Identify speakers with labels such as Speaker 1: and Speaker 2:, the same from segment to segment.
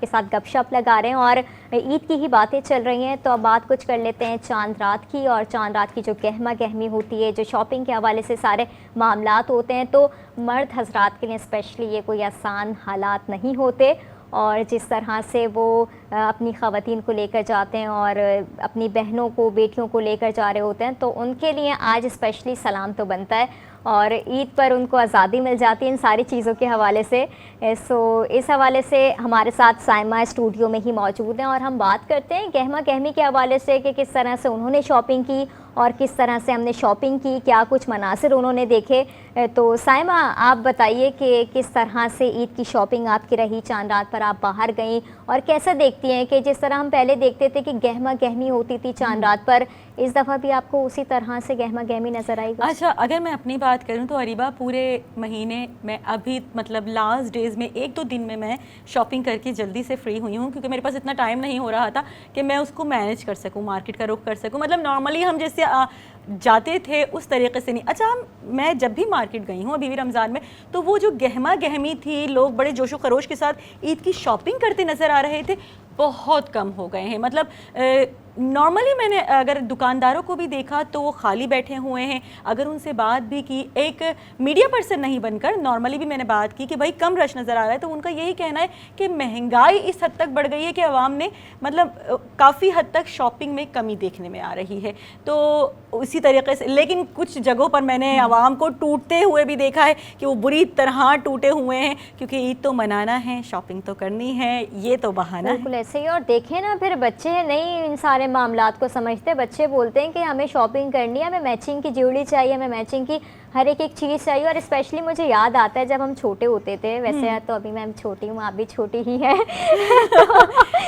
Speaker 1: के साथ गपशप लगा रहे हैं और ईद की ही बातें चल रही हैं। तो अब बात कुछ कर लेते हैं चांद रात की, और चांद रात की जो गहमा गहमी होती है, जो शॉपिंग के हवाले से सारे मामलात होते हैं, तो मर्द हजरात के लिए स्पेशली ये कोई आसान हालात नहीं होते। और जिस तरह से वो अपनी ख़वातीन को लेकर जाते हैं और अपनी बहनों को, बेटियों को लेकर जा रहे होते हैं, तो उनके लिए आज स्पेशली सलाम तो बनता है। और ईद पर उनको आज़ादी मिल जाती है इन सारी चीज़ों के हवाले से। सो इस हवाले से हमारे साथ साइमा स्टूडियो में ही मौजूद हैं और हम बात करते हैं गहमा गहमी के हवाले से कि किस तरह से उन्होंने शॉपिंग की और किस तरह से हमने शॉपिंग की, क्या कुछ मनासिर उन्होंने देखे। तो साइमा, आप बताइए कि किस तरह से ईद की शॉपिंग आपकी रही, चांद रात पर आप बाहर गई, और कैसे देखती हैं कि जिस तरह हम पहले देखते थे कि गहमा गहमी होती थी चांद रात पर, इस दफ़ा भी आपको उसी तरह से गहमा गहमी नज़र आई?
Speaker 2: अच्छा, अगर मैं अपनी बात करूं तो अरीबा, पूरे महीने में अभी मतलब लास्ट डेज़ में 1-2 दिन में मैं शॉपिंग करके जल्दी से फ्री हुई हूं, क्योंकि मेरे पास इतना टाइम नहीं हो रहा था कि मैं उसको मैनेज कर सकूं, मार्केट का रुख कर सकूं। मतलब नॉर्मली हम जैसे जाते थे उस तरीके से नहीं। अच्छा, मैं जब भी मार्केट गई हूँ अभी भी रमज़ान में, तो वो जो गहमा गहमी थी, लोग बड़े जोशो खरोश के साथ ईद की शॉपिंग करते नज़र आ रहे थे, बहुत कम हो गए हैं। मतलब नॉर्मली मैंने अगर दुकानदारों को भी देखा तो वो खाली बैठे हुए हैं। अगर उनसे बात भी की, एक मीडिया पर्सन नहीं बनकर नॉर्मली भी मैंने बात की कि भाई कम रश नज़र आ रहा है, तो उनका यही कहना है कि महंगाई इस हद तक बढ़ गई है कि आवाम ने मतलब काफ़ी हद तक शॉपिंग में कमी देखने में आ रही है। तो उसी तरीके से, लेकिन कुछ जगहों पर मैंने आवाम को टूटते हुए भी देखा है कि वो बुरी तरह टूटे हुए हैं, क्योंकि ईद तो मनाना है, शॉपिंग तो करनी है, ये तो बहाना है।
Speaker 1: बिल्कुल ऐसे ही। और देखें ना, फिर बच्चे नहीं इन सारे मामलात को समझते। बच्चे बोलते हैं कि हमें शॉपिंग करनी है, हमें मैचिंग की ज्वेलरी चाहिए, हमें मैचिंग की हर एक चीज़ चाहिए। और स्पेशली मुझे याद आता है जब हम छोटे होते थे, वैसे तो अभी मैं छोटी हूँ, आप भी छोटी ही हैं।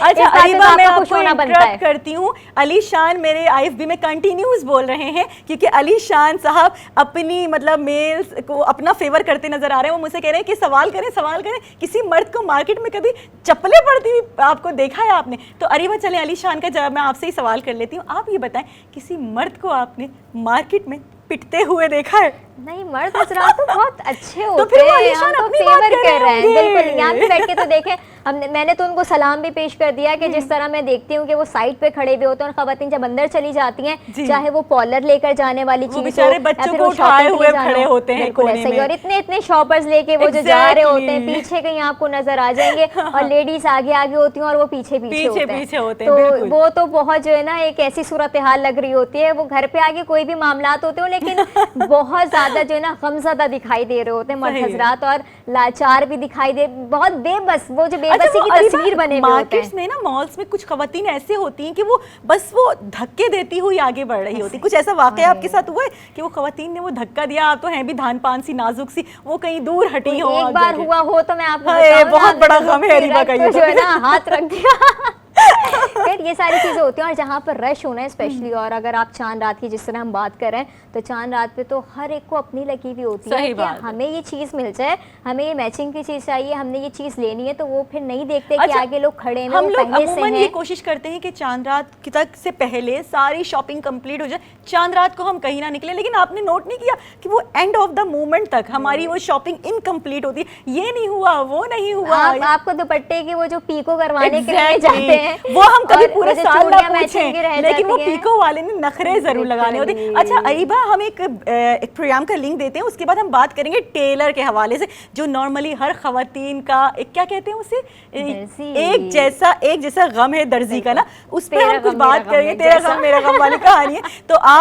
Speaker 2: अच्छा अरीबा, मैं आपको इंटरप्ट करती हूँ। अली शान मेरे IFB में कंटिन्यूस बोल रहे हैं, क्योंकि अली शान साहब अपनी मतलब मेल्स को अपना फेवर करते नजर आ रहे हैं। वो मुझसे कह रहे हैं कि सवाल करें, किसी मर्द को मार्केट में कभी चप्पलें पड़ती हुई आपको देखा है आपने? तो अरीबा, चले अली शान का जवाब मैं आपसे ही सवाल कर लेती हूँ। आप ये बताएं, किसी मर्द को आपने मार्केट में पिटते हुए देखा है?
Speaker 1: नहीं, मर्द हजरात तो बहुत अच्छे होते हैं,
Speaker 2: तो फिर वो अलीशान
Speaker 1: हम तो
Speaker 2: अपनी
Speaker 1: फेवर
Speaker 2: बात
Speaker 1: कर रहे हैं। बिल्कुल, यहाँ पे बैठ के तो देखें, मैंने तो उनको सलाम भी पेश कर दिया कि जिस तरह मैं देखती हूँ कि वो साइड पे खड़े हुए होते हैं और खवातीन जब अंदर चली जाती हैं, चाहे वो पॉलर लेकर जाने वाली चीज
Speaker 2: हो, बच्चों को उठाए हुए खड़े होते हैं।
Speaker 1: बिल्कुल ऐसे ही। और इतने शॉपर्स लेके वो जो जा रहे होते हैं, पीछे कहीं आपको नजर आ जाएंगे, और लेडीज आगे आगे होती हैं और वो पीछे होते हैं। तो वो तो बहुत जो है ना, एक ऐसी सूरत हाल लग रही होती है। वो घर पे आगे कोई भी मामलात होते हो, लेकिन बहुत ज्यादा जो है ना गमज़दा दिखाई दे रहे होते हैं मर्द हजरात, और लाचार भी दिखाई दे, बहुत बेबस, वो जो बेबसी की तस्वीर बने हुए होते हैं।
Speaker 2: मार्केट्स में ना, मॉल्स में कुछ खवातीन ऐसे होती हैं कि वो बस वो धक्के देती हुई आगे बढ़ रही होती। कुछ ऐसा वाकया आपके साथ हुआ है कि वो खवातीन ने वो धक्का दिया, आप तो हैं भी धान पान सी नाजुक सी, वो कहीं दूर हटी हो?
Speaker 1: एक बार हुआ हो तो मैं आपको
Speaker 2: बहुत बड़ा गम है अरीबा का,
Speaker 1: जो है ना हाथ रख दिया। फिर ये सारी चीज़ें होती हैं। और जहाँ पर रश होना है स्पेशली, और अगर आप चांद रात की जिस तरह हम बात कर रहे हैं, तो चांद रात पे तो हर एक को अपनी लगी हुई होती है कि हमें ये चीज़ मिल जाए, हमें ये मैचिंग की चीज़ चाहिए, हमने ये चीज़ लेनी है। तो वो फिर नहीं देखते कि आगे लोग खड़े हैं,
Speaker 2: हम लोग अमूमन ये कोशिश करते हैं कि चांद रात तक से पहले सारी शॉपिंग कंप्लीट हो जाए, चांद रात को हम कहीं ना निकले। लेकिन आपने नोट नहीं किया कि वो एंड ऑफ द मोमेंट तक हमारी वो शॉपिंग इनकम्प्लीट होती है। ये नहीं हुआ, वो नहीं हुआ।
Speaker 1: आपको दुपट्टे की वो जो पीको करवाने के लिए जाते हैं,
Speaker 2: वो हम कभी पूरे साल ना पूछें, लेकिन वो पीको वाले ने नखरे जरूर लगाने होते। अच्छा अरीबा, हम एक प्रोग्राम का लिंक देते हैं, उसके बाद हम बात करेंगे टेलर के हवाले से, जो नॉर्मली हर खवातीन का एक क्या कहते हैं उसे, एक जैसा गम है दर्जी का ना, उस पर हम कुछ बात करेंगे। तेरा गम मेरा गम वाली कहानी है। तो आप